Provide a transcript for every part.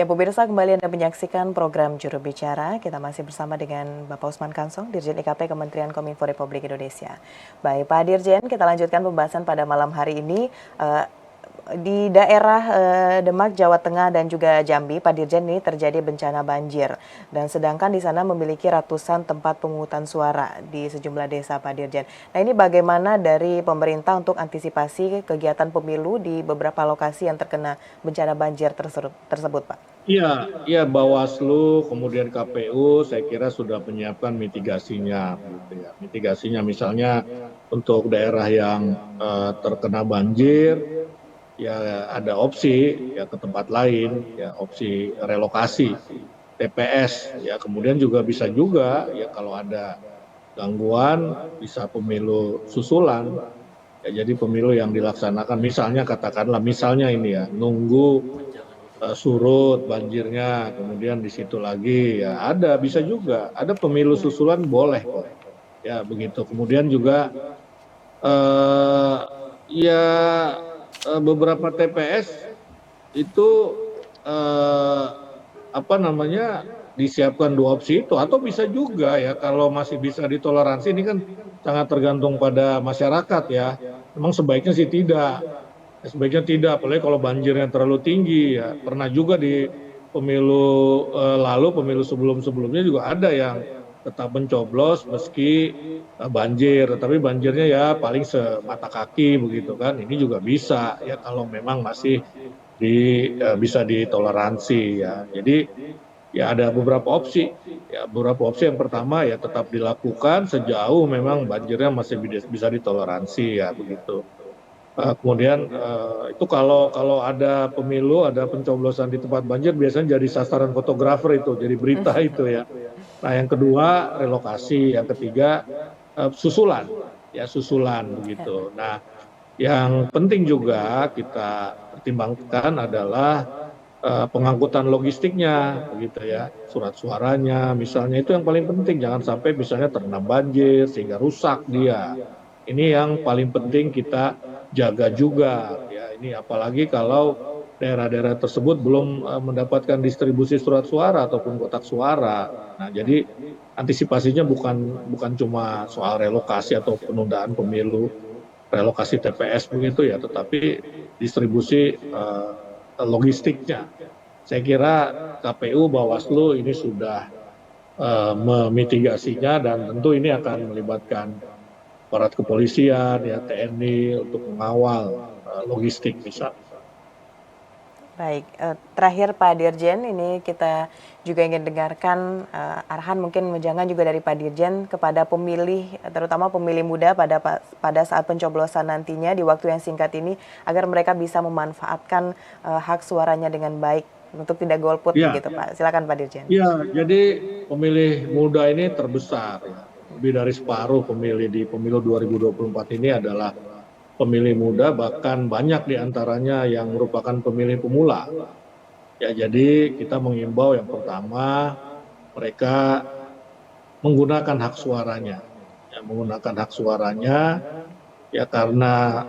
Ya, pemirsa, kembali Anda menyaksikan program Juru Bicara. Kita masih bersama dengan Bapak Usman Kansong, Dirjen IKP Kementerian Kominfo Republik Indonesia. Baik, Pak Dirjen, kita lanjutkan pembahasan pada malam hari ini. Di daerah Demak, Jawa Tengah dan juga Jambi, Pak Dirjen, ini terjadi bencana banjir. Dan sedangkan di sana memiliki ratusan tempat pemungutan suara di sejumlah desa, Pak Dirjen. Nah, ini bagaimana dari pemerintah untuk antisipasi kegiatan pemilu di beberapa lokasi yang terkena bencana banjir tersebut, Pak? Iya, iya Bawaslu, kemudian KPU, saya kira sudah menyiapkan mitigasinya, gitu ya. Mitigasinya misalnya untuk daerah yang terkena banjir, ya ada opsi ya ke tempat lain, ya opsi relokasi TPS, ya kemudian juga bisa juga ya kalau ada gangguan bisa pemilu susulan, ya jadi pemilu yang dilaksanakan misalnya katakanlah misalnya ini ya nunggu surut banjirnya, kemudian di situ lagi ya ada bisa juga ada pemilu susulan boleh kok ya begitu. Kemudian juga eh, ya beberapa TPS itu eh, apa namanya disiapkan dua opsi itu atau bisa juga ya kalau masih bisa ditoleransi ini kan sangat tergantung pada masyarakat ya. Memang sebaiknya sih tidak. Ya, sebaiknya tidak, apalagi kalau banjirnya terlalu tinggi ya. Pernah juga di pemilu lalu, pemilu sebelum-sebelumnya juga ada yang tetap mencoblos meski banjir, tapi banjirnya ya paling semata kaki begitu kan. Ini juga bisa ya kalau memang masih bisa ditoleransi ya. Jadi ya ada beberapa opsi. Ya, beberapa opsi yang pertama ya tetap dilakukan sejauh memang banjirnya masih bisa ditoleransi ya begitu. Kemudian itu kalau kalau ada pemilu, ada pencoblosan di tempat banjir biasanya jadi sasaran fotografer itu, jadi berita itu ya. Nah yang kedua relokasi, yang ketiga susulan, ya susulan begitu. Nah yang penting juga kita pertimbangkan adalah pengangkutan logistiknya, begitu ya, surat suaranya, misalnya itu yang paling penting. Jangan sampai misalnya terendam banjir sehingga rusak dia. Ini yang paling penting kita jaga juga. Ya, ini apalagi kalau daerah-daerah tersebut belum mendapatkan distribusi surat suara ataupun kotak suara. Nah, jadi antisipasinya bukan cuma soal relokasi atau penundaan pemilu, relokasi TPS begitu ya, tetapi distribusi logistiknya. Saya kira KPU, Bawaslu ini sudah memitigasinya dan tentu ini akan melibatkan aparat kepolisian, ya TNI untuk mengawal logistik misalnya. Baik, terakhir Pak Dirjen, ini kita juga ingin dengarkan arahan mungkin jangan juga dari Pak Dirjen kepada pemilih, terutama pemilih muda pada saat pencoblosan nantinya di waktu yang singkat ini, agar mereka bisa memanfaatkan hak suaranya dengan baik untuk tidak golput Ya, begitu Pak. Silakan Pak Dirjen. ya, jadi pemilih muda ini terbesar, ya. Lebih dari separuh pemilih di pemilu 2024 ini adalah pemilih muda, bahkan banyak diantaranya yang merupakan pemilih pemula. Ya, jadi kita mengimbau yang pertama mereka menggunakan hak suaranya, ya, menggunakan hak suaranya, ya karena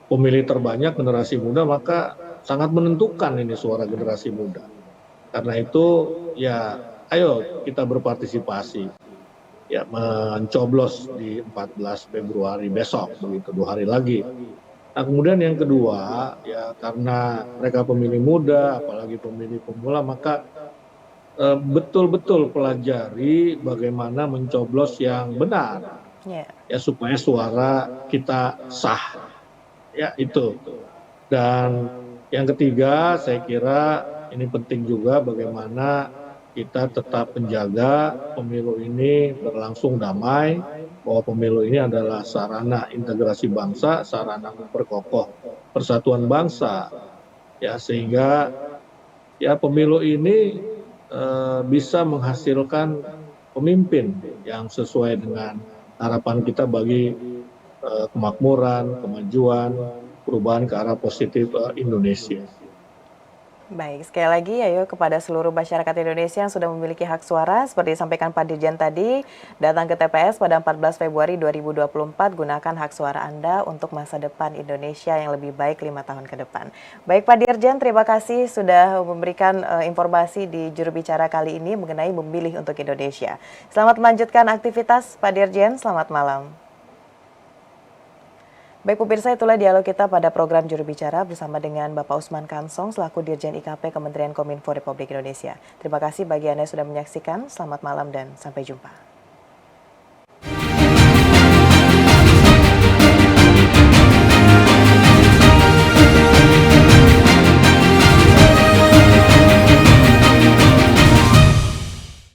pemilih terbanyak generasi muda maka sangat menentukan ini suara generasi muda. Karena itu ya ayo kita berpartisipasi, ya mencoblos di 14 Februari besok begitu 2 hari lagi. Nah kemudian yang kedua ya karena mereka pemilih muda apalagi pemilih pemula maka betul-betul pelajari bagaimana mencoblos yang benar Yeah. ya supaya suara kita sah ya itu. Dan yang ketiga saya kira ini penting juga bagaimana kita tetap menjaga pemilu ini berlangsung damai, bahwa pemilu ini adalah sarana integrasi bangsa, sarana memperkokoh persatuan bangsa, ya sehingga ya pemilu ini bisa menghasilkan pemimpin yang sesuai dengan harapan kita bagi kemakmuran, kemajuan, perubahan ke arah positif Indonesia. Baik, sekali lagi ayo kepada seluruh masyarakat Indonesia yang sudah memiliki hak suara, seperti disampaikan Pak Dirjen tadi, datang ke TPS pada 14 Februari 2024, gunakan hak suara Anda untuk masa depan Indonesia yang lebih baik 5 tahun ke depan. Baik Pak Dirjen, terima kasih sudah memberikan informasi di juru bicara kali ini mengenai memilih untuk Indonesia. Selamat melanjutkan aktivitas Pak Dirjen, selamat malam. Baik pemirsa, itulah dialog kita pada program Juru Bicara bersama dengan Bapak Usman Kansong selaku Dirjen IKP Kementerian Kominfo Republik Indonesia. Terima kasih bagi Anda yang sudah menyaksikan, selamat malam dan sampai jumpa.